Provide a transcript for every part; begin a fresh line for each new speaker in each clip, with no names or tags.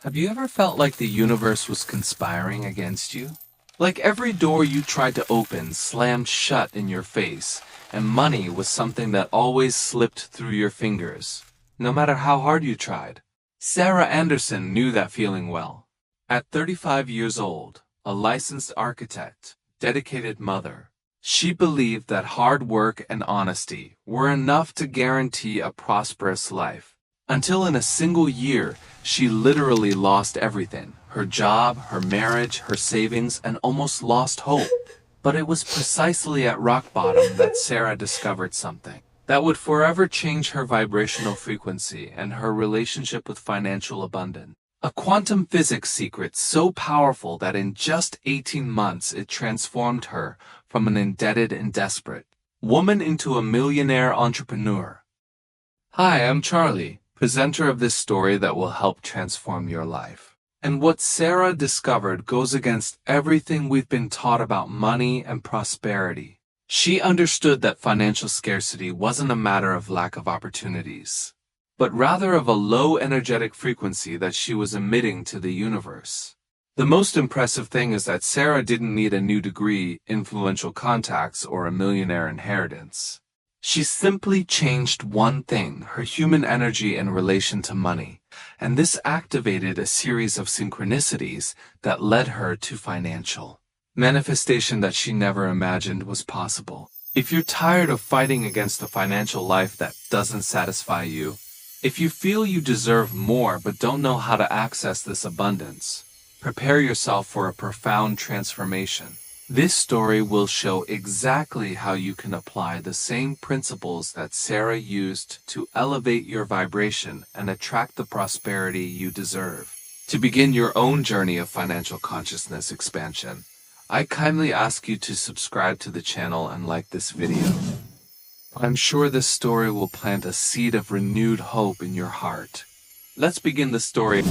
Have you ever felt like the universe was conspiring against you? Like every door you tried to open slammed shut in your face, and money was something that always slipped through your fingers, no matter how hard you tried. Sarah Anderson knew that feeling well. At 35 years old, a licensed architect, dedicated mother, she believed that hard work and honesty were enough to guarantee a prosperous life. Until in a single year, she literally lost everything: her job, her marriage, her savings, and almost lost hope. But it was precisely at rock bottom that Sarah discovered something that would forever change her vibrational frequency and her relationship with financial abundance. A quantum physics secret so powerful that in just 18 months it transformed her from an indebted and desperate woman into a millionaire entrepreneur. Hi, I'm Charlie, presenter of this story that will help transform your life. And what Sarah discovered goes against everything we've been taught about money and prosperity. She understood that financial scarcity wasn't a matter of lack of opportunities, but rather of a low energetic frequency that she was emitting to the universe. The most impressive thing is that Sarah didn't need a new degree, influential contacts, or a millionaire inheritance. She simply changed one thing: her human energy in relation to money, and this activated a series of synchronicities that led her to financial manifestation that she never imagined was possible. If you're tired of fighting against a financial life that doesn't satisfy you, if you feel you deserve more but don't know how to access this abundance, prepare yourself for a profound transformation. This story will show exactly how you can apply the same principles that Sarah used to elevate your vibration and attract the prosperity you deserve. To begin your own journey of financial consciousness expansion, I kindly ask you to subscribe to the channel and like this video. I'm sure this story will plant a seed of renewed hope in your heart. Let's begin the story.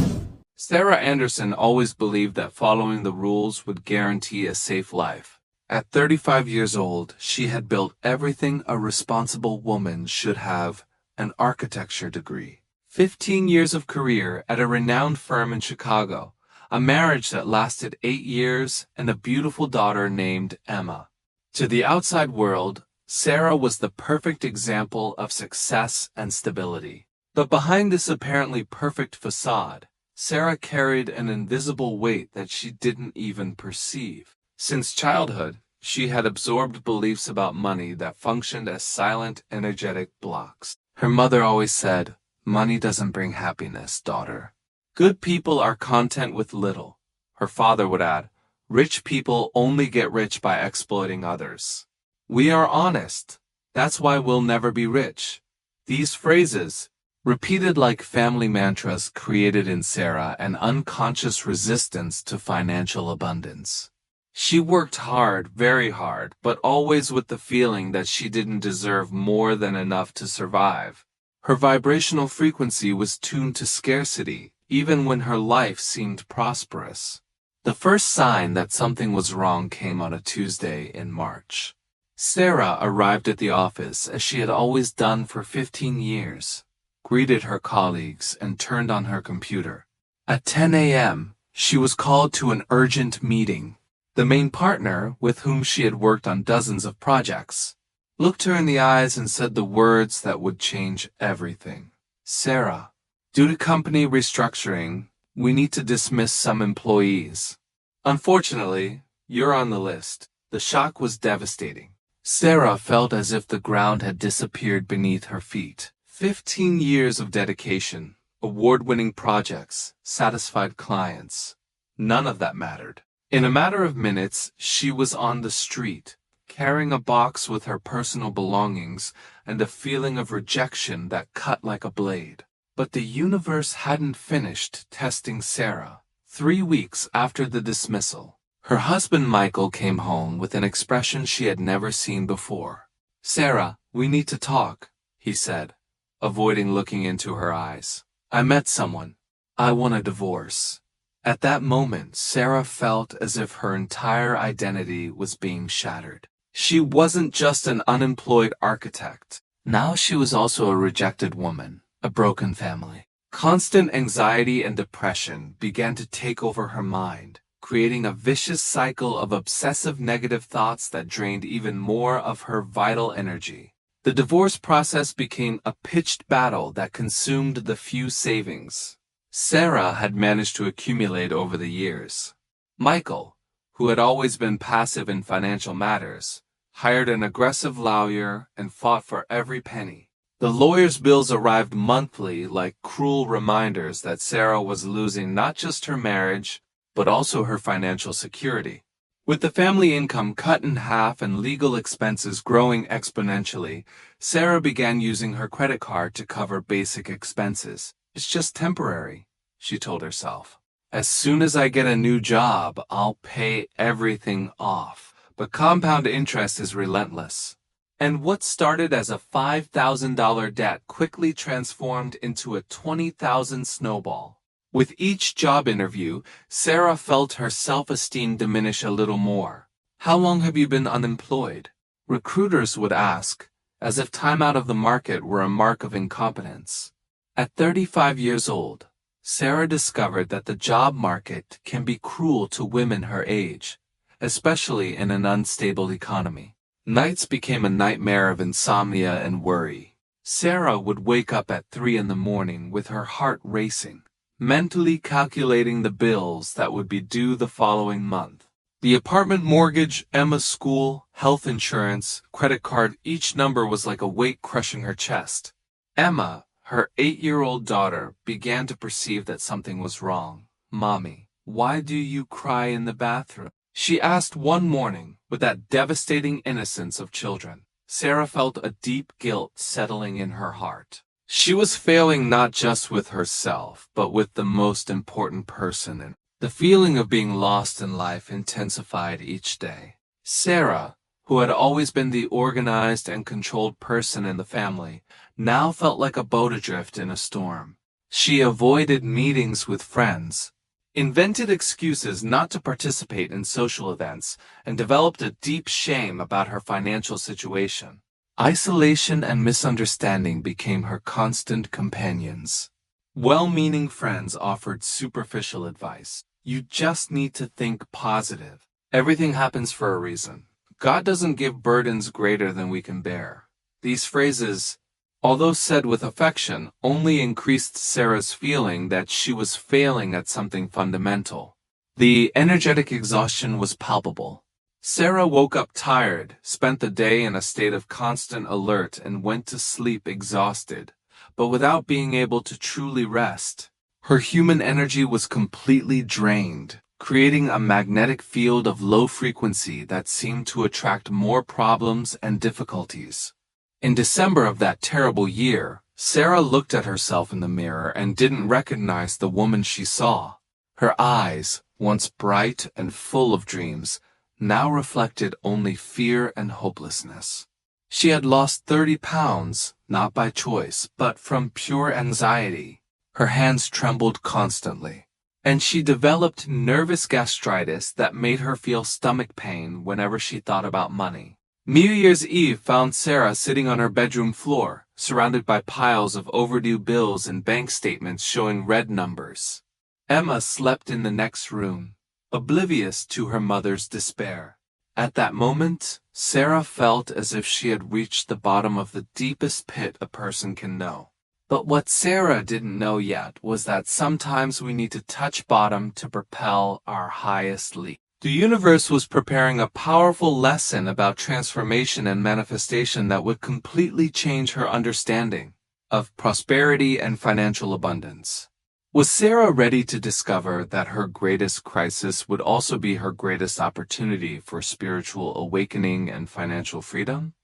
Sarah Anderson always believed that following the rules would guarantee a safe life. At 35 years old, she had built everything a responsible woman should have: an architecture degree, 15 years of career at a renowned firm in Chicago, a marriage that lasted 8 years, and a beautiful daughter named Emma. To the outside world, Sarah was the perfect example of success and stability. But behind this apparently perfect facade, Sarah carried an invisible weight that she didn't even perceive. Since childhood, she had absorbed beliefs about money that functioned as silent, energetic blocks. Her mother always said, "Money doesn't bring happiness, daughter. Good people are content with little." Her father would add, "Rich people only get rich by exploiting others. We are honest. That's why we'll never be rich." These phrases, repeated like family mantras, created in Sarah an unconscious resistance to financial abundance. She worked hard, very hard, but always with the feeling that she didn't deserve more than enough to survive. Her vibrational frequency was tuned to scarcity, even when her life seemed prosperous. The first sign that something was wrong came on a Tuesday in March. Sarah arrived at the office as she had always done for 15 years, greeted her colleagues, and turned on her computer. At 10 a.m., she was called to an urgent meeting. The main partner, with whom she had worked on dozens of projects, looked her in the eyes and said the words that would change everything. "Sarah, due to company restructuring, we need to dismiss some employees. Unfortunately, you're on the list." The shock was devastating. Sarah felt as if the ground had disappeared beneath her feet. 15 years of dedication, award-winning projects, satisfied clients. None of that mattered. In a matter of minutes, she was on the street, carrying a box with her personal belongings and a feeling of rejection that cut like a blade. But the universe hadn't finished testing Sarah. 3 weeks after the dismissal, her husband Michael came home with an expression she had never seen before. "Sarah, we need to talk," he said, avoiding looking into her eyes. "I met someone. I want a divorce." At that moment, Sarah felt as if her entire identity was being shattered. She wasn't just an unemployed architect. Now she was also a rejected woman, a broken family. Constant anxiety and depression began to take over her mind, creating a vicious cycle of obsessive negative thoughts that drained even more of her vital energy. The divorce process became a pitched battle that consumed the few savings Sarah had managed to accumulate over the years. Michael, who had always been passive in financial matters, hired an aggressive lawyer and fought for every penny. The lawyer's bills arrived monthly like cruel reminders that Sarah was losing not just her marriage, but also her financial security. With the family income cut in half and legal expenses growing exponentially, Sarah began using her credit card to cover basic expenses. It's just temporary, she told herself. As soon as I get a new job, I'll pay everything off. But compound interest is relentless. And what started as a $5,000 debt quickly transformed into a $20,000 snowball. With each job interview, Sarah felt her self-esteem diminish a little more. How long have you been unemployed? Recruiters would ask, as if time out of the market were a mark of incompetence. At 35 years old, Sarah discovered that the job market can be cruel to women her age, especially in an unstable economy. Nights became a nightmare of insomnia and worry. Sarah would wake up at 3 in the morning with her heart racing, mentally calculating the bills that would be due the following month. The apartment mortgage, Emma's school, health insurance, credit card, each number was like a weight crushing her chest. Emma, her 8-year-old daughter, began to perceive that something was wrong. "Mommy, why do you cry in the bathroom?" she asked one morning with that devastating innocence of children. Sarah felt a deep guilt settling in her heart. She was failing not just with herself, but with the most important person, and the feeling of being lost in life intensified each day. Sarah, who had always been the organized and controlled person in the family, now felt like a boat adrift in a storm. She avoided meetings with friends, invented excuses not to participate in social events, and developed a deep shame about her financial situation. Isolation and misunderstanding became her constant companions. Well-meaning friends offered superficial advice. You just need to think positive. Everything happens for a reason. God doesn't give burdens greater than we can bear. These phrases, although said with affection, only increased Sarah's feeling that she was failing at something fundamental. The energetic exhaustion was palpable. Sarah woke up tired, spent the day in a state of constant alert, and went to sleep exhausted, but without being able to truly rest. Her human energy was completely drained, creating a magnetic field of low frequency that seemed to attract more problems and difficulties. In December of that terrible year, Sarah looked at herself in the mirror and didn't recognize the woman she saw. Her eyes, once bright and full of dreams, now reflected only fear and hopelessness. She had lost 30 pounds, not by choice, but from pure anxiety. Her hands trembled constantly, and she developed nervous gastritis that made her feel stomach pain whenever she thought about money. New Year's Eve found Sarah sitting on her bedroom floor, surrounded by piles of overdue bills and bank statements showing red numbers. Emma slept in the next room, oblivious to her mother's despair. At that moment, Sarah felt as if she had reached the bottom of the deepest pit a person can know. But what Sarah didn't know yet was that sometimes we need to touch bottom to propel our highest leap. The universe was preparing a powerful lesson about transformation and manifestation that would completely change her understanding of prosperity and financial abundance. Was Sarah ready to discover that her greatest crisis would also be her greatest opportunity for spiritual awakening and financial freedom?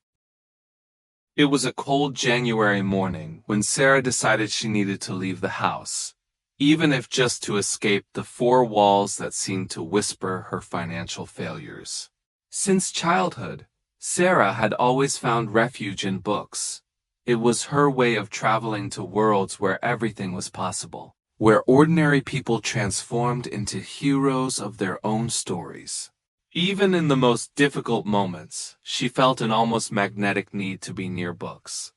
It was a cold January morning when Sarah decided she needed to leave the house, even if just to escape the four walls that seemed to whisper her financial failures. Since childhood, Sarah had always found refuge in books. It was her way of traveling to worlds where everything was possible, where ordinary people transformed into heroes of their own stories. Even in the most difficult moments, she felt an almost magnetic need to be near books.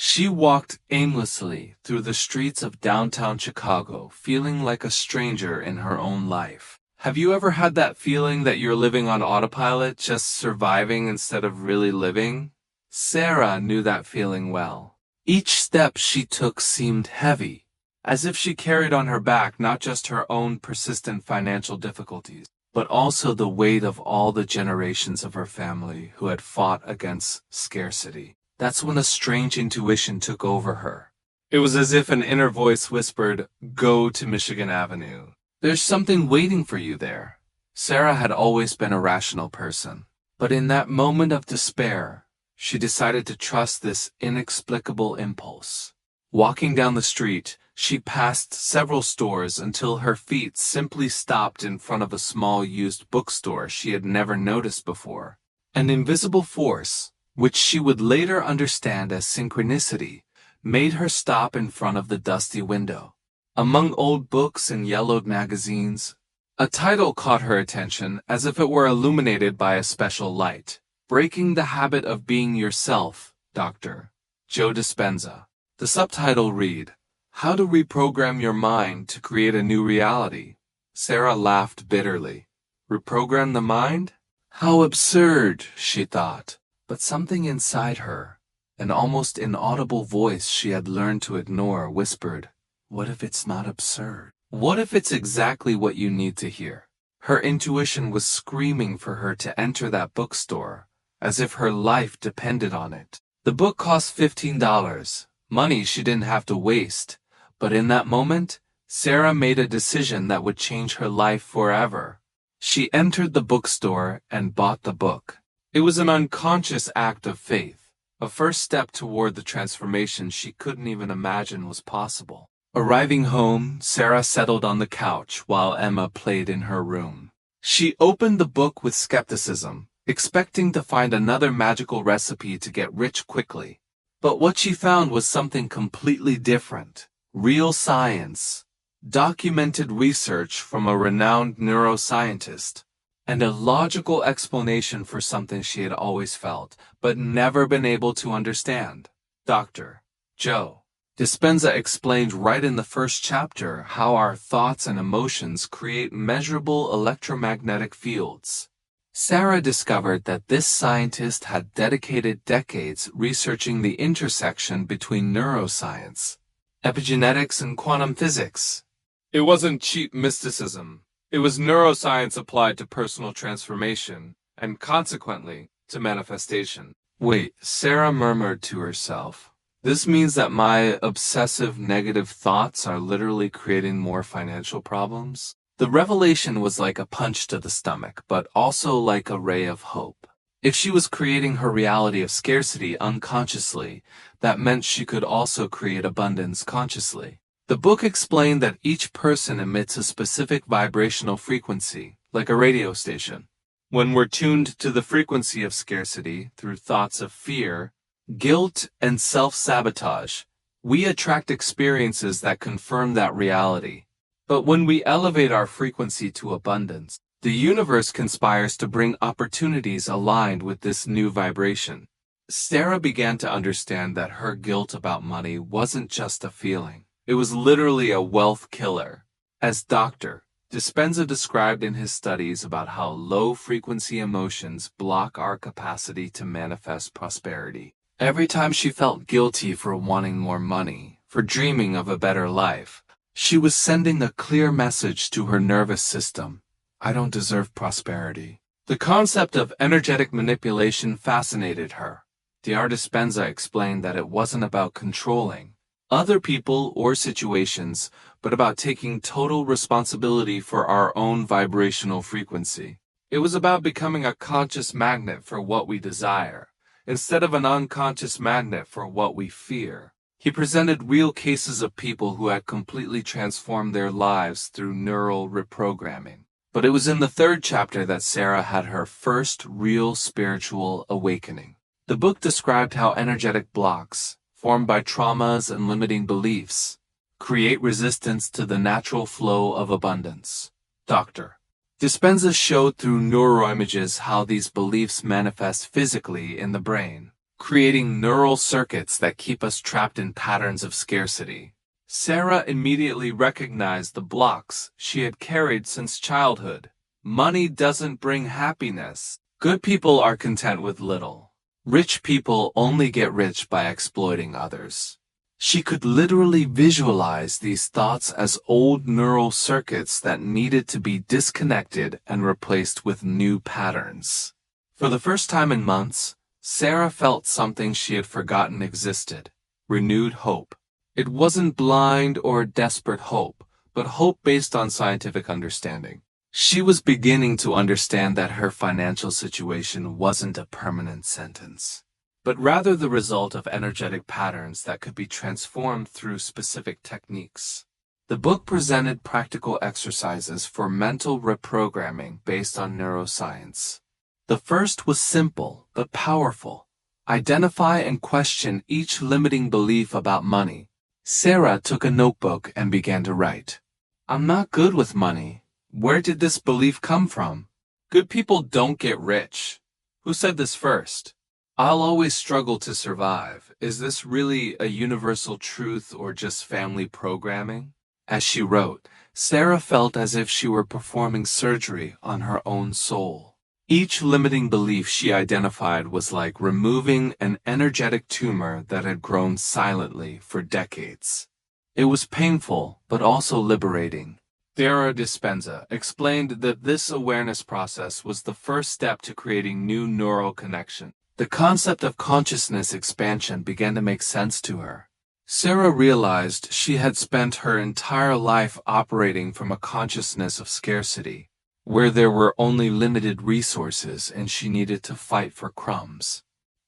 She walked aimlessly through the streets of downtown Chicago, feeling like a stranger in her own life. Have you ever had that feeling that you're living on autopilot, just surviving instead of really living? Sarah knew that feeling well. Each step she took seemed heavy, as if she carried on her back not just her own persistent financial difficulties, but also the weight of all the generations of her family who had fought against scarcity. That's when a strange intuition took over her. It was as if an inner voice whispered, "Go to Michigan Avenue. There's something waiting for you there." Sarah had always been a rational person, but in that moment of despair, she decided to trust this inexplicable impulse. Walking down the street, she passed several stores until her feet simply stopped in front of a small used bookstore she had never noticed before. An invisible force, which she would later understand as synchronicity, made her stop in front of the dusty window. Among old books and yellowed magazines, a title caught her attention as if it were illuminated by a special light. "Breaking the Habit of Being Yourself, Dr. Joe Dispenza." The subtitle read, "How to Reprogram Your Mind to Create a New Reality." Sarah laughed bitterly. Reprogram the mind? How absurd, she thought. But something inside her, an almost inaudible voice she had learned to ignore, whispered, "What if it's not absurd? What if it's exactly what you need to hear?" Her intuition was screaming for her to enter that bookstore, as if her life depended on it. The book cost $15, money she didn't have to waste, but in that moment, Sarah made a decision that would change her life forever. She entered the bookstore and bought the book. It was an unconscious act of faith, a first step toward the transformation she couldn't even imagine was possible. Arriving home, Sarah settled on the couch while Emma played in her room. She opened the book with skepticism, expecting to find another magical recipe to get rich quickly. But what she found was something completely different. Real science, documented research from a renowned neuroscientist, and a logical explanation for something she had always felt, but never been able to understand. Dr. Joe Dispenza explained right in the first chapter how our thoughts and emotions create measurable electromagnetic fields. Sarah discovered that this scientist had dedicated decades researching the intersection between neuroscience, epigenetics, and quantum physics. It wasn't cheap mysticism. It was neuroscience applied to personal transformation, and consequently, to manifestation. Wait, Sarah murmured to herself. This means that my obsessive negative thoughts are literally creating more financial problems? The revelation was like a punch to the stomach, but also like a ray of hope. If she was creating her reality of scarcity unconsciously, that meant she could also create abundance consciously. The book explained that each person emits a specific vibrational frequency, like a radio station. When we're tuned to the frequency of scarcity through thoughts of fear, guilt, and self-sabotage, we attract experiences that confirm that reality. But when we elevate our frequency to abundance, the universe conspires to bring opportunities aligned with this new vibration. Sarah began to understand that her guilt about money wasn't just a feeling. It was literally a wealth killer. As Dr. Dispenza described in his studies about how low-frequency emotions block our capacity to manifest prosperity. Every time she felt guilty for wanting more money, for dreaming of a better life, she was sending a clear message to her nervous system. I don't deserve prosperity. The concept of energetic manipulation fascinated her. Dr. Dispenza explained that it wasn't about controlling other people or situations, but about taking total responsibility for our own vibrational frequency. It was about becoming a conscious magnet for what we desire, instead of an unconscious magnet for what we fear. He presented real cases of people who had completely transformed their lives through neural reprogramming. But it was in the third chapter that Sarah had her first real spiritual awakening. The book described how energetic blocks, formed by traumas and limiting beliefs, create resistance to the natural flow of abundance. Dr. Dispenza showed through neuroimages how these beliefs manifest physically in the brain. creating neural circuits that keep us trapped in patterns of scarcity. Sarah immediately recognized the blocks she had carried since childhood. Money doesn't bring happiness. Good people are content with little. Rich people only get rich by exploiting others. She could literally visualize these thoughts as old neural circuits that needed to be disconnected and replaced with new patterns. For the first time in months, Sarah felt something she had forgotten existed: renewed hope. It wasn't blind or desperate hope, but hope based on scientific understanding. She was beginning to understand that her financial situation wasn't a permanent sentence, but rather the result of energetic patterns that could be transformed through specific techniques. The book presented practical exercises for mental reprogramming based on neuroscience. The first was simple but powerful. Identify and question each limiting belief about money. Sarah took a notebook and began to write. I'm not good with money. Where did this belief come from? Good people don't get rich. Who said this first? I'll always struggle to survive. Is this really a universal truth or just family programming? As she wrote, Sarah felt as if she were performing surgery on her own soul. Each limiting belief she identified was like removing an energetic tumor that had grown silently for decades. It was painful, but also liberating. Dara Dispenza explained that this awareness process was the first step to creating new neural connection. The concept of consciousness expansion began to make sense to her. Sarah realized she had spent her entire life operating from a consciousness of scarcity, where there were only limited resources and she needed to fight for crumbs.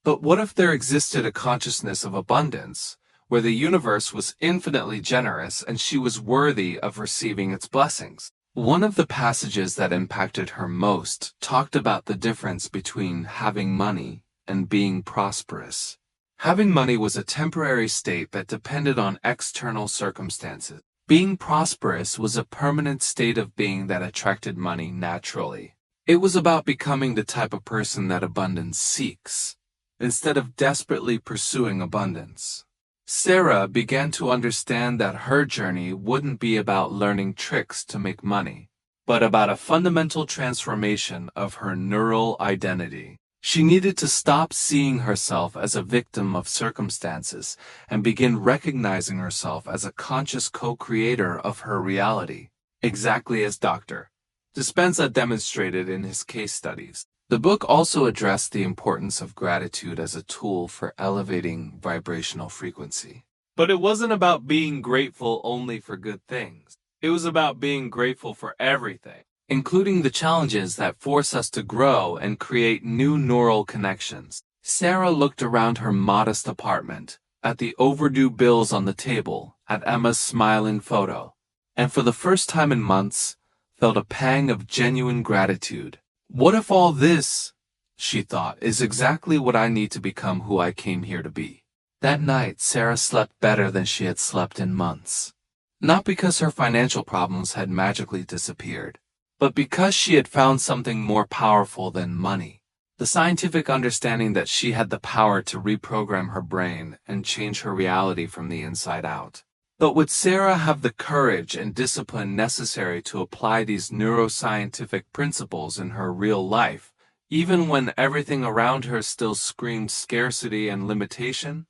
But what if there existed a consciousness of abundance, where the universe was infinitely generous and she was worthy of receiving its blessings? One of the passages that impacted her most talked about the difference between having money and being prosperous. Having money was a temporary state that depended on external circumstances. Being prosperous was a permanent state of being that attracted money naturally. It was about becoming the type of person that abundance seeks, instead of desperately pursuing abundance. Sarah began to understand that her journey wouldn't be about learning tricks to make money, but about a fundamental transformation of her neural identity. She needed to stop seeing herself as a victim of circumstances and begin recognizing herself as a conscious co-creator of her reality, exactly as Dr. Dispenza demonstrated in his case studies. The book also addressed the importance of gratitude as a tool for elevating vibrational frequency. But it wasn't about being grateful only for good things. It was about being grateful for everything, including the challenges that force us to grow and create new neural connections. Sarah looked around her modest apartment, at the overdue bills on the table, at Emma's smiling photo, and for the first time in months, felt a pang of genuine gratitude. What if all this, she thought, is exactly what I need to become who I came here to be? That night, Sarah slept better than she had slept in months. Not because her financial problems had magically disappeared, but because she had found something more powerful than money. The scientific understanding that she had the power to reprogram her brain and change her reality from the inside out. But would Sarah have the courage and discipline necessary to apply these neuroscientific principles in her real life, even when everything around her still screamed scarcity and limitation?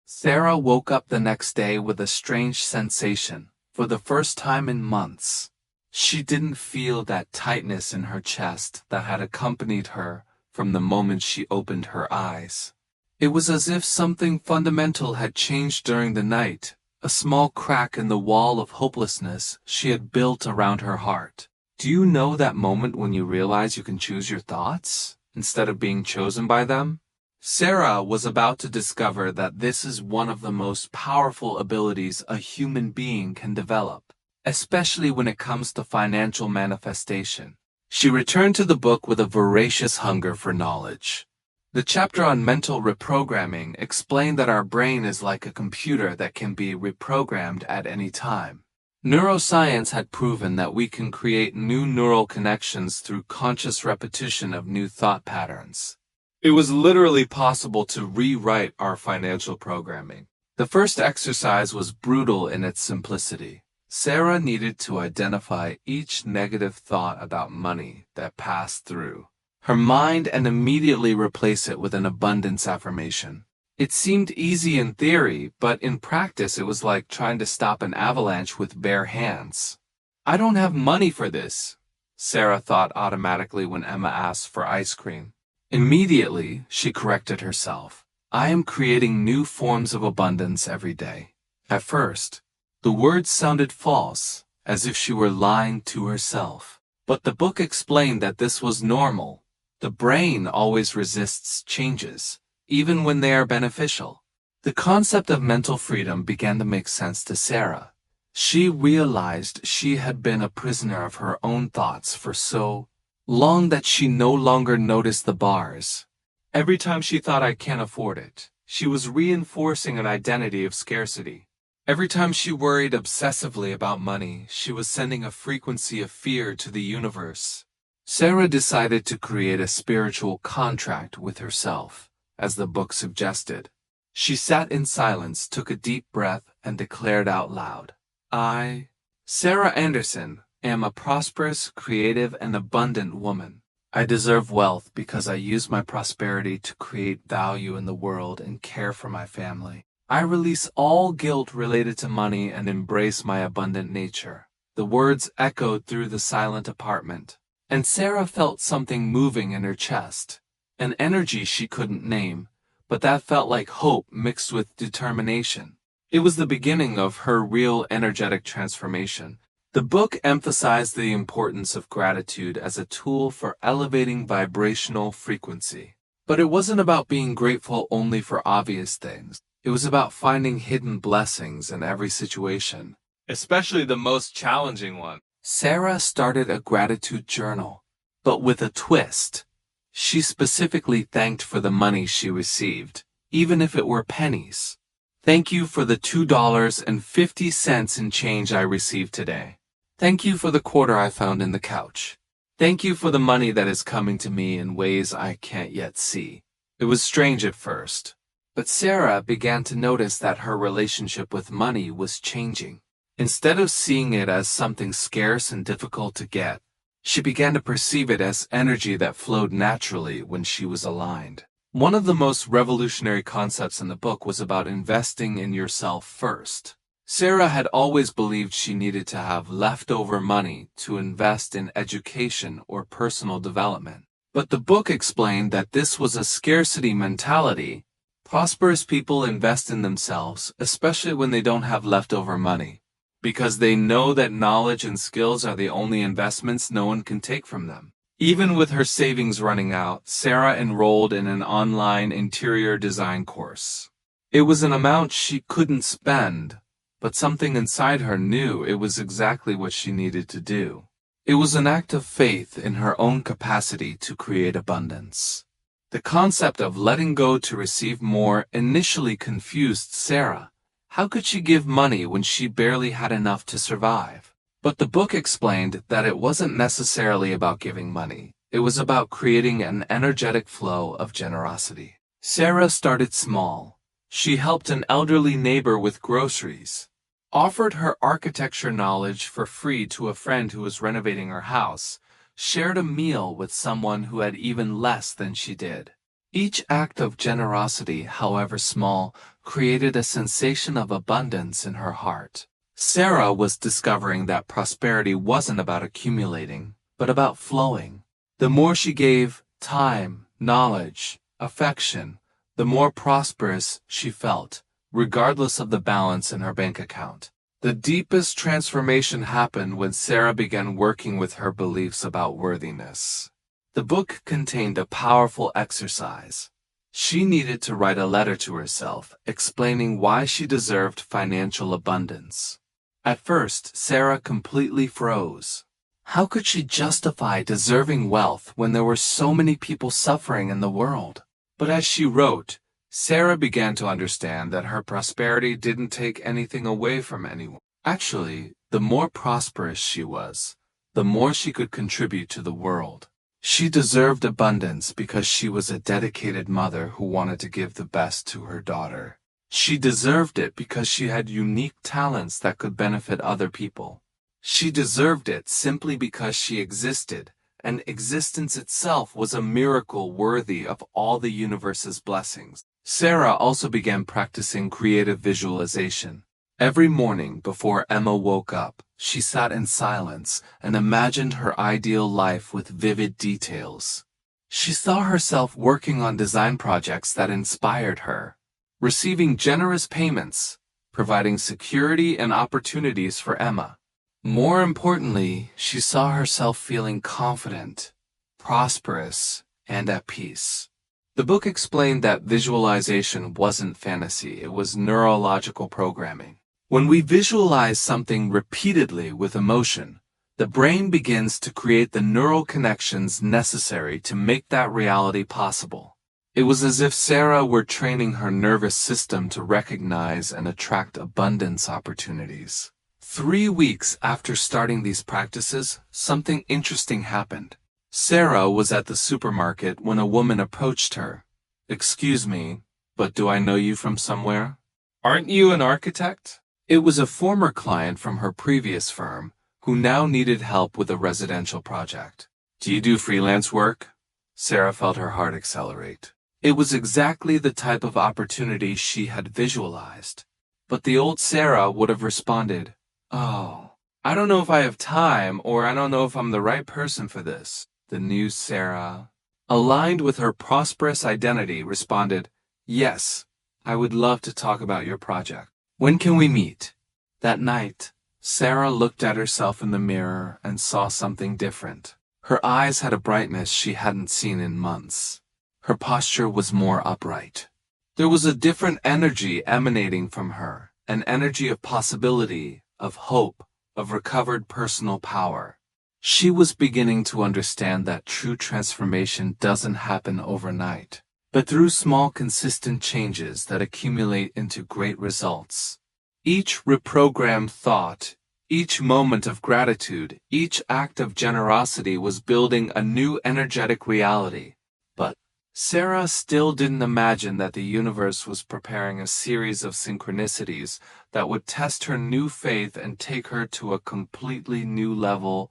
Sarah woke up the next day with a strange sensation. For the first time in months, she didn't feel that tightness in her chest that had accompanied her from the moment she opened her eyes. It was as if something fundamental had changed during the night, a small crack in the wall of hopelessness she had built around her heart. Do you know that moment when you realize you can choose your thoughts instead of being chosen by them? Sarah was about to discover that this is one of the most powerful abilities a human being can develop, especially when it comes to financial manifestation. She returned to the book with a voracious hunger for knowledge. The chapter on mental reprogramming explained that our brain is like a computer that can be reprogrammed at any time. Neuroscience had proven that we can create new neural connections through conscious repetition of new thought patterns. It was literally possible to rewrite our financial programming. The first exercise was brutal in its simplicity. Sarah needed to identify each negative thought about money that passed through her mind and immediately replace it with an abundance affirmation. It seemed easy in theory, but in practice it was like trying to stop an avalanche with bare hands. I don't have money for this, Sarah thought automatically when Emma asked for ice cream. Immediately, she corrected herself. I am creating new forms of abundance every day. At first, the words sounded false, as if she were lying to herself. But the book explained that this was normal. The brain always resists changes, even when they are beneficial. The concept of mental freedom began to make sense to Sarah. She realized she had been a prisoner of her own thoughts for so long that she no longer noticed the bars. Every time she thought I can't afford it, she was reinforcing an identity of scarcity. Every time she worried obsessively about money, she was sending a frequency of fear to the universe. Sarah decided to create a spiritual contract with herself, as the book suggested. She sat in silence, took a deep breath, and declared out loud, I, Sarah Anderson, am a prosperous, creative, and abundant woman. I deserve wealth because I use my prosperity to create value in the world and care for my family. I release all guilt related to money and embrace my abundant nature. The words echoed through the silent apartment, and Sarah felt something moving in her chest, an energy she couldn't name, but that felt like hope mixed with determination. It was the beginning of her real energetic transformation. The book emphasized the importance of gratitude as a tool for elevating vibrational frequency. But it wasn't about being grateful only for obvious things. It was about finding hidden blessings in every situation, especially the most challenging one. Sarah started a gratitude journal, but with a twist. She specifically thanked for the money she received, even if it were pennies. Thank you for the $2.50 in change I received today. Thank you for the quarter I found in the couch. Thank you for the money that is coming to me in ways I can't yet see. It was strange at first, but Sarah began to notice that her relationship with money was changing. Instead of seeing it as something scarce and difficult to get, she began to perceive it as energy that flowed naturally when she was aligned. One of the most revolutionary concepts in the book was about investing in yourself first. Sarah had always believed she needed to have leftover money to invest in education or personal development. But the book explained that this was a scarcity mentality. Prosperous people invest in themselves, especially when they don't have leftover money, because they know that knowledge and skills are the only investments no one can take from them. Even with her savings running out, Sarah enrolled in an online interior design course. It was an amount she couldn't spend, but something inside her knew it was exactly what she needed to do. It was an act of faith in her own capacity to create abundance. The concept of letting go to receive more initially confused Sarah. How could she give money when she barely had enough to survive? But the book explained that it wasn't necessarily about giving money. It was about creating an energetic flow of generosity. Sarah started small. She helped an elderly neighbor with groceries, offered her architecture knowledge for free to a friend who was renovating her house, shared a meal with someone who had even less than she did. Each act of generosity, however small, created a sensation of abundance in her heart. Sarah was discovering that prosperity wasn't about accumulating, but about flowing. The more she gave time, knowledge, affection, the more prosperous she felt, regardless of the balance in her bank account. The deepest transformation happened when Sarah began working with her beliefs about worthiness. The book contained a powerful exercise. She needed to write a letter to herself, explaining why she deserved financial abundance. At first, Sarah completely froze. How could she justify deserving wealth when there were so many people suffering in the world? But as she wrote, Sarah began to understand that her prosperity didn't take anything away from anyone. Actually, the more prosperous she was, the more she could contribute to the world. She deserved abundance because she was a dedicated mother who wanted to give the best to her daughter. She deserved it because she had unique talents that could benefit other people. She deserved it simply because she existed, and existence itself was a miracle worthy of all the universe's blessings. Sarah also began practicing creative visualization. Every morning before Emma woke up, she sat in silence and imagined her ideal life with vivid details. She saw herself working on design projects that inspired her, receiving generous payments, providing security and opportunities for Emma. More importantly, she saw herself feeling confident, prosperous, and at peace. The book explained that visualization wasn't fantasy, it was neurological programming. When we visualize something repeatedly with emotion, the brain begins to create the neural connections necessary to make that reality possible. It was as if Sarah were training her nervous system to recognize and attract abundance opportunities. 3 weeks after starting these practices, something interesting happened. Sarah was at the supermarket when a woman approached her. "Excuse me, but do I know you from somewhere? Aren't you an architect?" It was a former client from her previous firm who now needed help with a residential project. "Do you do freelance work?" Sarah felt her heart accelerate. It was exactly the type of opportunity she had visualized. But the old Sarah would have responded, "Oh, I don't know if I have time, or I don't know if I'm the right person for this." The new Sarah, aligned with her prosperous identity, responded, "Yes, I would love to talk about your project. When can we meet?" That night, Sarah looked at herself in the mirror and saw something different. Her eyes had a brightness she hadn't seen in months. Her posture was more upright. There was a different energy emanating from her, an energy of possibility, of hope, of recovered personal power. She was beginning to understand that true transformation doesn't happen overnight, but through small consistent changes that accumulate into great results. Each reprogrammed thought, each moment of gratitude, each act of generosity was building a new energetic reality. But Sarah still didn't imagine that the universe was preparing a series of synchronicities that would test her new faith and take her to a completely new level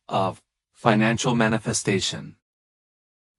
of financial manifestation.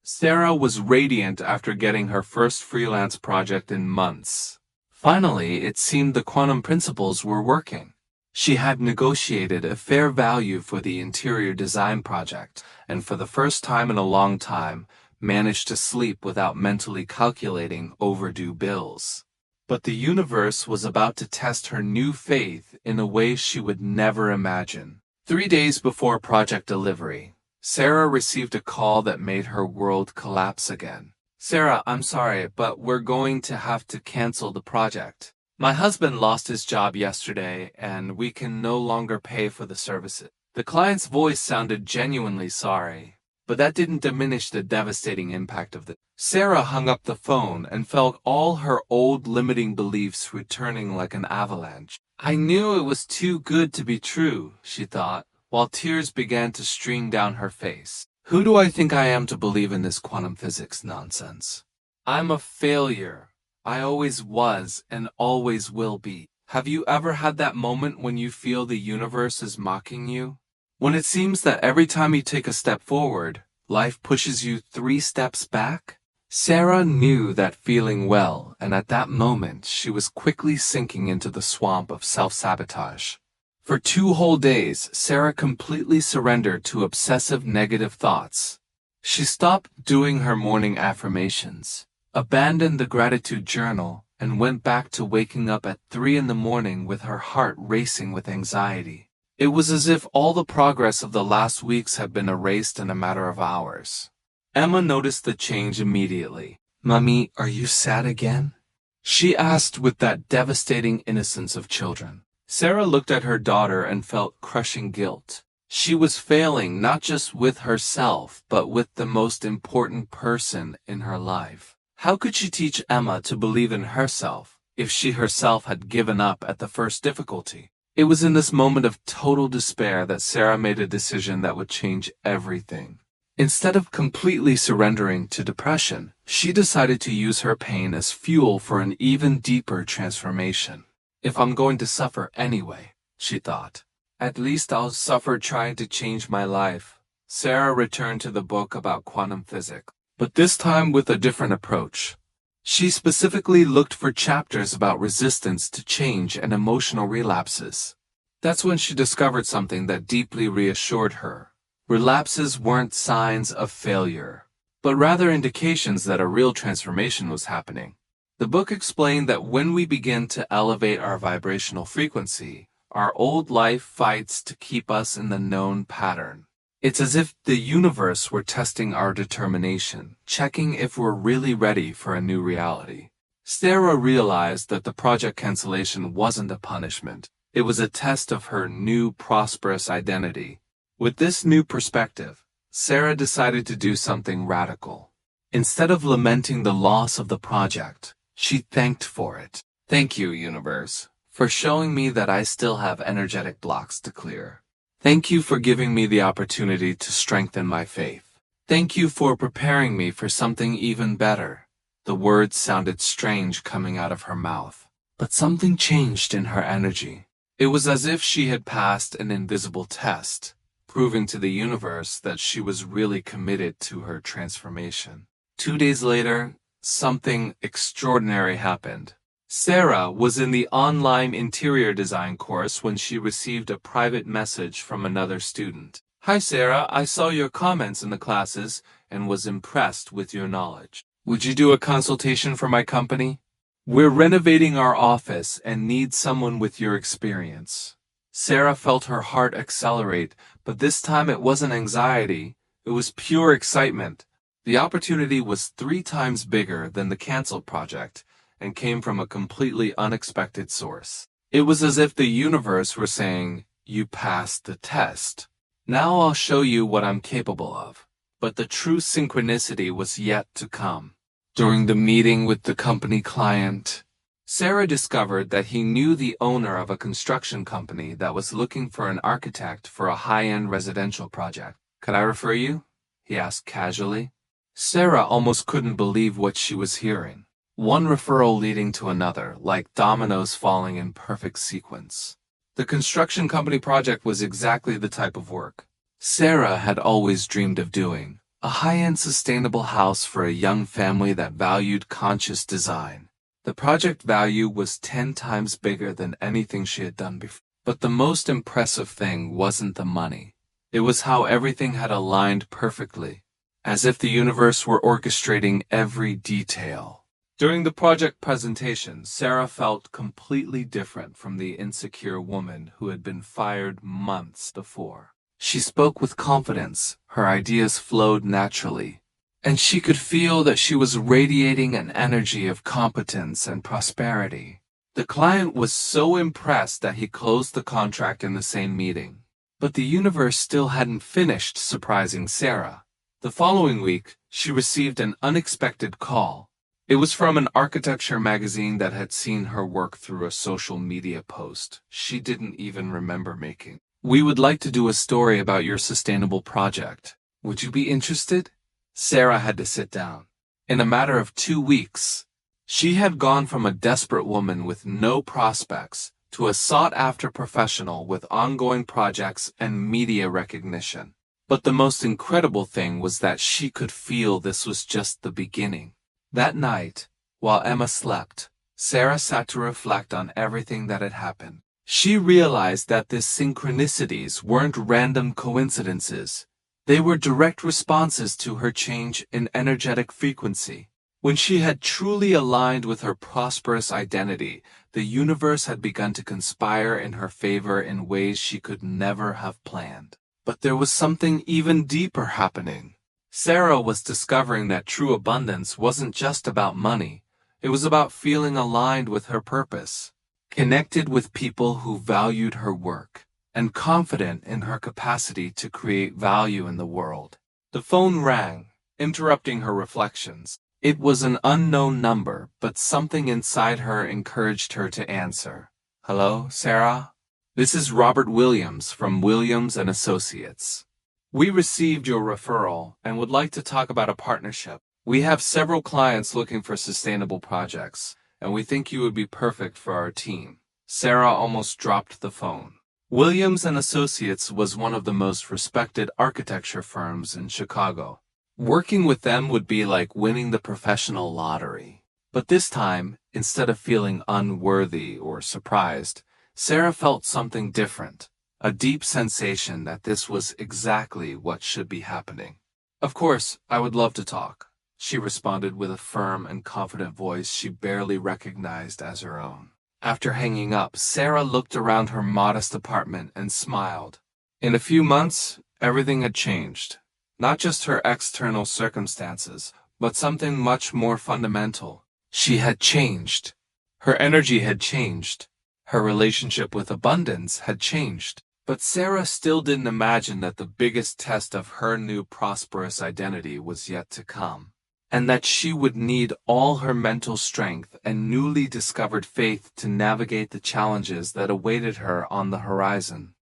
Sarah was radiant after getting her first freelance project in months. Finally, it seemed the quantum principles were working. She had negotiated a fair value for the interior design project, and for the first time in a long time, managed to sleep without mentally calculating overdue bills. But the universe was about to test her new faith in a way she would never imagine. 3 days before project delivery, Sarah received a call that made her world collapse again. "Sarah, I'm sorry, but we're going to have to cancel the project. My husband lost his job yesterday, and we can no longer pay for the services." The client's voice sounded genuinely sorry, but that didn't diminish the devastating impact of the. Sarah hung up the phone and felt all her old limiting beliefs returning like an avalanche. "I knew it was too good to be true," she thought, while tears began to stream down her face. "Who do I think I am to believe in this quantum physics nonsense? I'm a failure. I always was and always will be." Have you ever had that moment when you feel the universe is mocking you? When it seems that every time you take a step forward, life pushes you 3 steps back? Sarah knew that feeling well, and at that moment she was quickly sinking into the swamp of self-sabotage. For 2 whole days, Sarah completely surrendered to obsessive negative thoughts. She stopped doing her morning affirmations, abandoned the gratitude journal, and went back to waking up at 3 in the morning with her heart racing with anxiety. It was as if all the progress of the last weeks had been erased in a matter of hours. Emma noticed the change immediately. "Mummy, are you sad again?" she asked with that devastating innocence of children. Sarah looked at her daughter and felt crushing guilt. She was failing not just with herself, but with the most important person in her life. How could she teach Emma to believe in herself if she herself had given up at the first difficulty? It was in this moment of total despair that Sarah made a decision that would change everything. Instead of completely surrendering to depression, she decided to use her pain as fuel for an even deeper transformation. If I'm going to suffer anyway, she thought, at least I'll suffer trying to change my life. Sarah returned to the book about quantum physics, but this time with a different approach. She specifically looked for chapters about resistance to change and emotional relapses. That's when she discovered something that deeply reassured her. Relapses weren't signs of failure, but rather indications that a real transformation was happening. The book explained that when we begin to elevate our vibrational frequency, our old life fights to keep us in the known pattern. It's as if the universe were testing our determination, checking if we're really ready for a new reality. Sarah realized that the project cancellation wasn't a punishment. It was a test of her new prosperous identity. With this new perspective, Sarah decided to do something radical. Instead of lamenting the loss of the project, she thanked for it. Thank you, universe, for showing me that I still have energetic blocks to clear. Thank you for giving me the opportunity to strengthen my faith. Thank you for preparing me for something even better. The words sounded strange coming out of her mouth, but something changed in her energy. It was as if she had passed an invisible test, proving to the universe that she was really committed to her transformation. 2 days later, something extraordinary happened. Sarah was in the online interior design course when she received a private message from another student. Hi Sarah, I saw your comments in the classes and was impressed with your knowledge. Would you do a consultation for my company? We're renovating our office and need someone with your experience. Sarah felt her heart accelerate, but this time it wasn't anxiety, it was pure excitement. The opportunity was 3 times bigger than the canceled project, and came from a completely unexpected source. It was as if the universe were saying, you passed the test. Now I'll show you what I'm capable of. But the true synchronicity was yet to come. During the meeting with the company client, Sarah discovered that he knew the owner of a construction company that was looking for an architect for a high-end residential project. Could I refer you? He asked casually. Sarah almost couldn't believe what she was hearing. One referral leading to another, like dominoes falling in perfect sequence. The construction company project was exactly the type of work Sarah had always dreamed of doing. A high-end sustainable house for a young family that valued conscious design. The project value was 10 times bigger than anything she had done before. But the most impressive thing wasn't the money. It was how everything had aligned perfectly, as if the universe were orchestrating every detail. During the project presentation, Sarah felt completely different from the insecure woman who had been fired months before. She spoke with confidence, her ideas flowed naturally, and she could feel that she was radiating an energy of competence and prosperity. The client was so impressed that he closed the contract in the same meeting. But the universe still hadn't finished surprising Sarah. The following week, she received an unexpected call. It was from an architecture magazine that had seen her work through a social media post she didn't even remember making. We would like to do a story about your sustainable project. Would you be interested? Sarah had to sit down. In a matter of 2 weeks, she had gone from a desperate woman with no prospects to a sought-after professional with ongoing projects and media recognition. But the most incredible thing was that she could feel this was just the beginning. That night, while Emma slept, Sarah sat to reflect on everything that had happened. She realized that these synchronicities weren't random coincidences. They were direct responses to her change in energetic frequency. When she had truly aligned with her prosperous identity, the universe had begun to conspire in her favor in ways she could never have planned. But there was something even deeper happening. Sarah was discovering that true abundance wasn't just about money. It was about feeling aligned with her purpose, connected with people who valued her work, and confident in her capacity to create value in the world. The phone rang, interrupting her reflections. It was an unknown number, but something inside her encouraged her to answer. Hello, Sarah? This is Robert Williams from Williams & Associates. We received your referral and would like to talk about a partnership. We have several clients looking for sustainable projects, and we think you would be perfect for our team. Sarah almost dropped the phone. Williams and Associates was one of the most respected architecture firms in Chicago. Working with them would be like winning the professional lottery. But this time, instead of feeling unworthy or surprised, Sarah felt something different, a deep sensation that this was exactly what should be happening. Of course, I would love to talk, she responded with a firm and confident voice she barely recognized as her own. After hanging up, Sarah looked around her modest apartment and smiled. In a few months, everything had changed. Not just her external circumstances, but something much more fundamental. She had changed. Her energy had changed. Her relationship with abundance had changed. But Sarah still didn't imagine that the biggest test of her new prosperous identity was yet to come, and that she would need all her mental strength and newly discovered faith to navigate the challenges that awaited her on the horizon.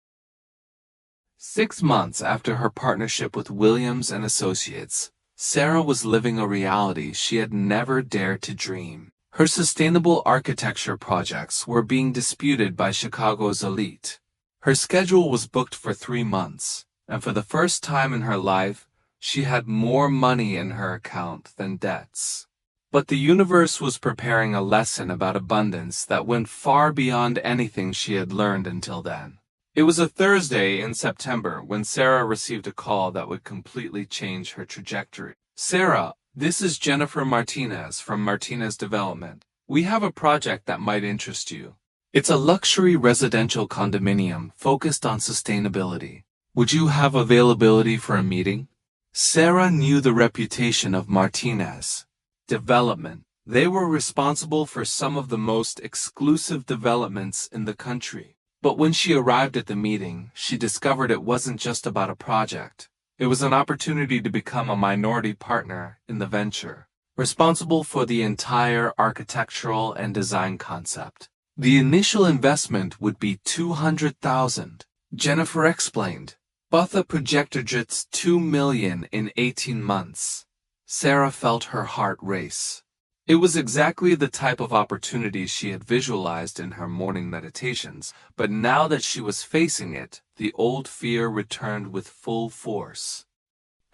6 months after her partnership with Williams and Associates, Sarah was living a reality she had never dared to dream. Her sustainable architecture projects were being disputed by Chicago's elite. Her schedule was booked for 3 months, and for the first time in her life, she had more money in her account than debts. But the universe was preparing a lesson about abundance that went far beyond anything she had learned until then. It was a Thursday in September when Sarah received a call that would completely change her trajectory. Sarah, this is Jennifer Martinez from Martinez Development. We have a project that might interest you. It's a luxury residential condominium focused on sustainability. Would you have availability for a meeting? Sarah knew the reputation of Martinez Development. They were responsible for some of the most exclusive developments in the country. But when she arrived at the meeting, she discovered it wasn't just about a project. It was an opportunity to become a minority partner in the venture, responsible for the entire architectural and design concept. The initial investment would be $200,000. Jennifer explained. Botha projected its $2 million in 18 months. Sarah felt her heart race. It was exactly the type of opportunity she had visualized in her morning meditations, but now that she was facing it, the old fear returned with full force.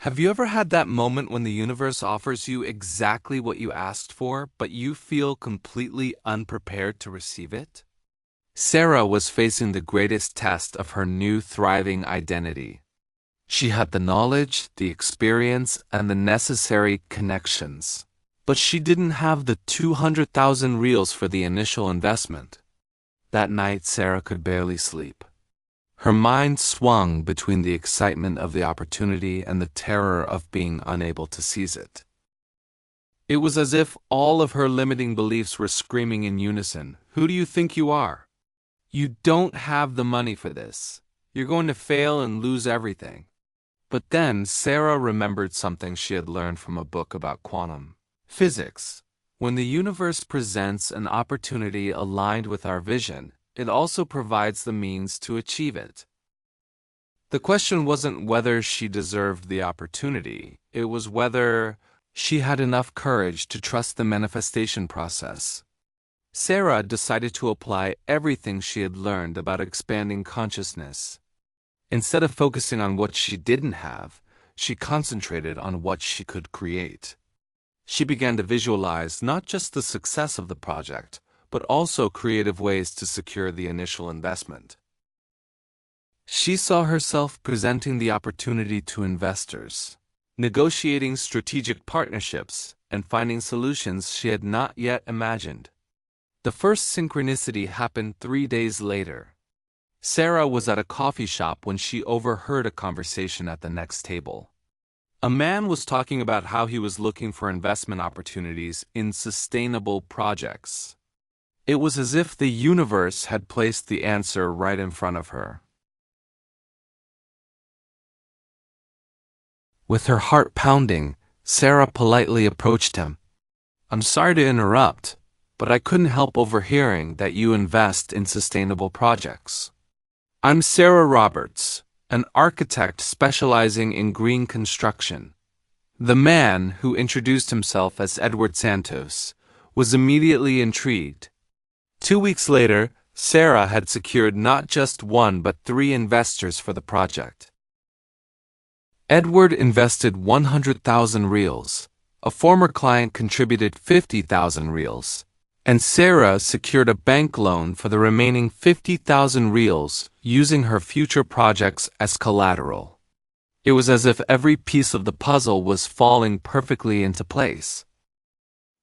Have you ever had that moment when the universe offers you exactly what you asked for, but you feel completely unprepared to receive it? Sarah was facing the greatest test of her new thriving identity. She had the knowledge, the experience, and the necessary connections. But she didn't have the 200,000 reals for the initial investment. That night, Sarah could barely sleep. Her mind swung between the excitement of the opportunity and the terror of being unable to seize it. It was as if all of her limiting beliefs were screaming in unison. Who do you think you are? You don't have the money for this. You're going to fail and lose everything. But then Sarah remembered something she had learned from a book about quantum physics. When the universe presents an opportunity aligned with our vision, it also provides the means to achieve it. The question wasn't whether she deserved the opportunity, it was whether she had enough courage to trust the manifestation process. Sarah decided to apply everything she had learned about expanding consciousness. Instead of focusing on what she didn't have, she concentrated on what she could create. She began to visualize not just the success of the project, but also creative ways to secure the initial investment. She saw herself presenting the opportunity to investors, negotiating strategic partnerships, and finding solutions she had not yet imagined. The first synchronicity happened 3 days later. Sarah was at a coffee shop when she overheard a conversation at the next table. A man was talking about how he was looking for investment opportunities in sustainable projects. It was as if the universe had placed the answer right in front of her. With her heart pounding, Sarah politely approached him. "I'm sorry to interrupt, but I couldn't help overhearing that you invest in sustainable projects. I'm Sarah Roberts, an architect specializing in green construction. The man, who introduced himself as Edward Santos, was immediately intrigued. 2 weeks later, Sarah had secured not just one but 3 investors for the project. Edward invested 100,000 reals, a former client contributed 50,000 reals, and Sarah secured a bank loan for the remaining 50,000 reals using her future projects as collateral. It was as if every piece of the puzzle was falling perfectly into place.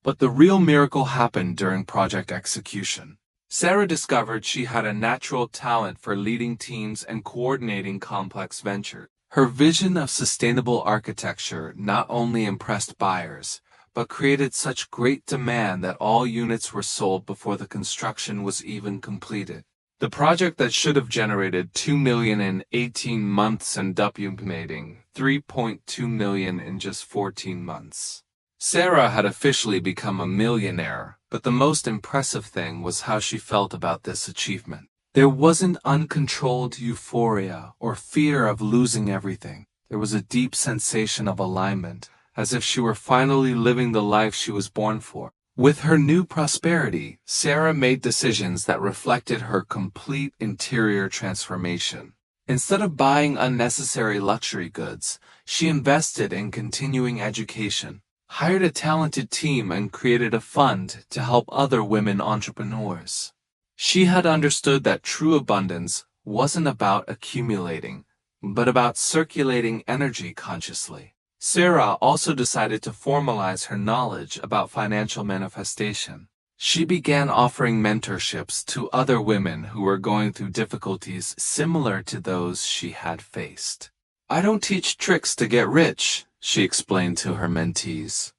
But the real miracle happened during project execution. Sarah discovered she had a natural talent for leading teams and coordinating complex ventures. Her vision of sustainable architecture not only impressed buyers, but created such great demand that all units were sold before the construction was even completed. The project that should have generated $2 million in 18 months ended up making $3.2 million in just 14 months. Sarah had officially become a millionaire, but the most impressive thing was how she felt about this achievement. There wasn't uncontrolled euphoria or fear of losing everything. There was a deep sensation of alignment, as if she were finally living the life she was born for. With her new prosperity, Sarah made decisions that reflected her complete interior transformation. Instead of buying unnecessary luxury goods, she invested in continuing education, hired a talented team, and created a fund to help other women entrepreneurs. She had understood that true abundance wasn't about accumulating, but about circulating energy consciously. Sarah also decided to formalize her knowledge about financial manifestation. She began offering mentorships to other women who were going through difficulties similar to those she had faced. "I don't teach tricks to get rich," she explained to her mentees.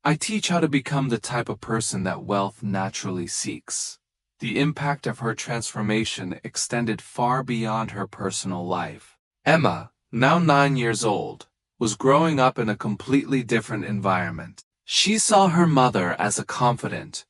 "I teach how to become the type of person that wealth naturally seeks." The impact of her transformation extended far beyond her personal life. Emma, now 9 years old, was growing up in a completely different environment. She saw her mother as a confident,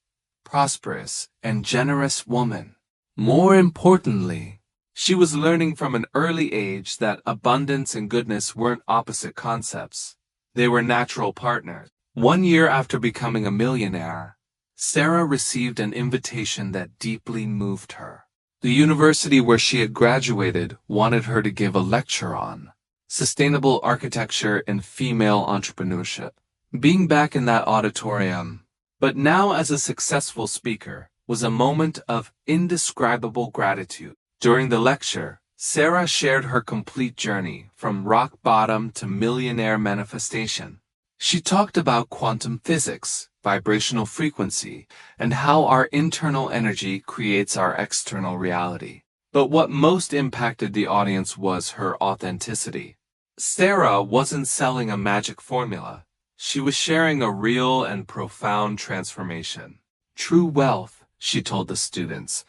prosperous, and generous woman. More importantly, she was learning from an early age that abundance and goodness weren't opposite concepts. They were natural partners. 1 year after becoming a millionaire, Sarah received an invitation that deeply moved her. The university where she had graduated wanted her to give a lecture on sustainable architecture and female entrepreneurship. Being back in that auditorium, but now as a successful speaker, was a moment of indescribable gratitude. During the lecture, Sarah shared her complete journey from rock bottom to millionaire manifestation. She talked about quantum physics, vibrational frequency, and how our internal energy creates our external reality. But what most impacted the audience was her authenticity. Sarah wasn't selling a magic formula. She was sharing a real and profound transformation. True wealth, she told the students,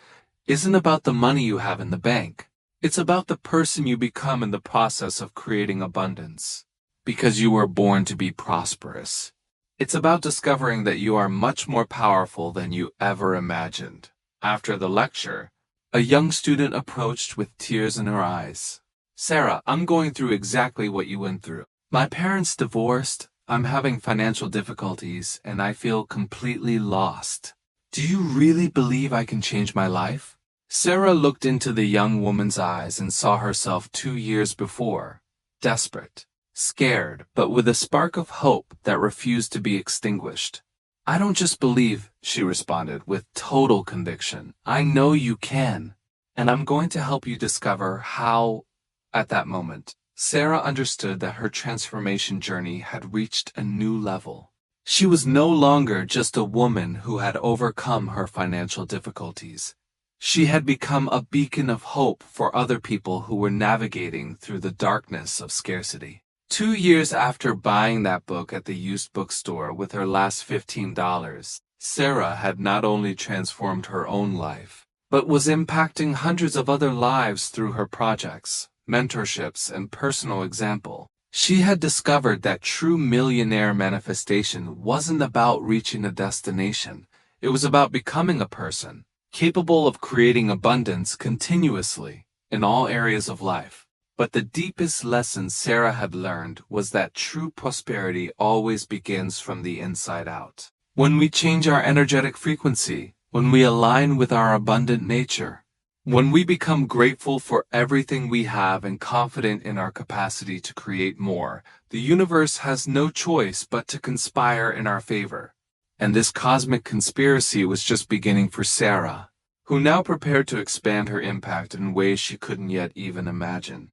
isn't about the money you have in the bank. It's about the person you become in the process of creating abundance. Because you were born to be prosperous. It's about discovering that you are much more powerful than you ever imagined. After the lecture, a young student approached with tears in her eyes. "Sarah, I'm going through exactly what you went through. My parents divorced, I'm having financial difficulties, and I feel completely lost. Do you really believe I can change my life?" Sarah looked into the young woman's eyes and saw herself 2 years before, desperate, scared, but with a spark of hope that refused to be extinguished. "I don't just believe," she responded with total conviction. "I know you can, and I'm going to help you discover how." At that moment, Sarah understood that her transformation journey had reached a new level. She was no longer just a woman who had overcome her financial difficulties. She had become a beacon of hope for other people who were navigating through the darkness of scarcity. 2 years after buying that book at the used bookstore with her last $15, Sarah had not only transformed her own life, but was impacting hundreds of other lives through her projects, mentorships, and personal example. She had discovered that true millionaire manifestation wasn't about reaching a destination. It was about becoming a person, capable of creating abundance continuously in all areas of life. But the deepest lesson Sarah had learned was that true prosperity always begins from the inside out. When we change our energetic frequency, when we align with our abundant nature, when we become grateful for everything we have and confident in our capacity to create more, the universe has no choice but to conspire in our favor. And this cosmic conspiracy was just beginning for Sarah, who now prepared to expand her impact in ways she couldn't yet even imagine.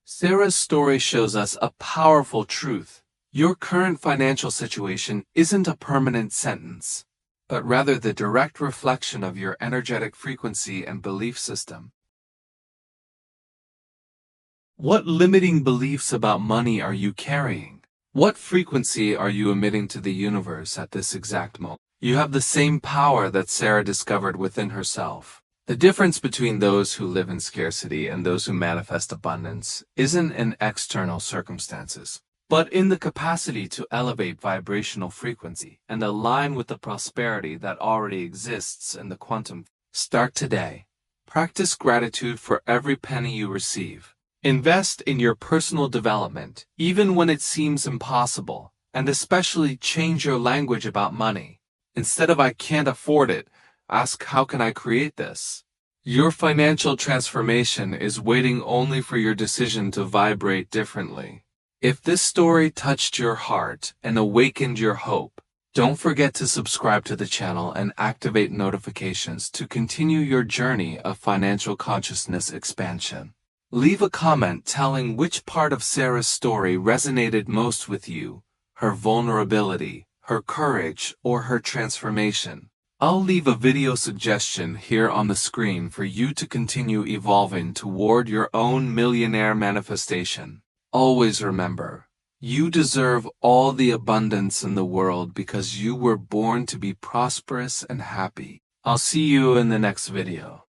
Sarah's story shows us a powerful truth. Your current financial situation isn't a permanent sentence, but rather the direct reflection of your energetic frequency and belief system. What limiting beliefs about money are you carrying? What frequency are you emitting to the universe at this exact moment? You have the same power that Sarah discovered within herself. The difference between those who live in scarcity and those who manifest abundance isn't in external circumstances, but in the capacity to elevate vibrational frequency and align with the prosperity that already exists in the quantum. Start today. Practice gratitude for every penny you receive. Invest in your personal development, even when it seems impossible, and especially change your language about money. Instead of "I can't afford it," ask "How can I create this?" Your financial transformation is waiting only for your decision to vibrate differently. If this story touched your heart and awakened your hope, don't forget to subscribe to the channel and activate notifications to continue your journey of financial consciousness expansion. Leave a comment telling which part of Sarah's story resonated most with you, her vulnerability, her courage, or her transformation. I'll leave a video suggestion here on the screen for you to continue evolving toward your own millionaire manifestation. Always remember, you deserve all the abundance in the world because you were born to be prosperous and happy. I'll see you in the next video.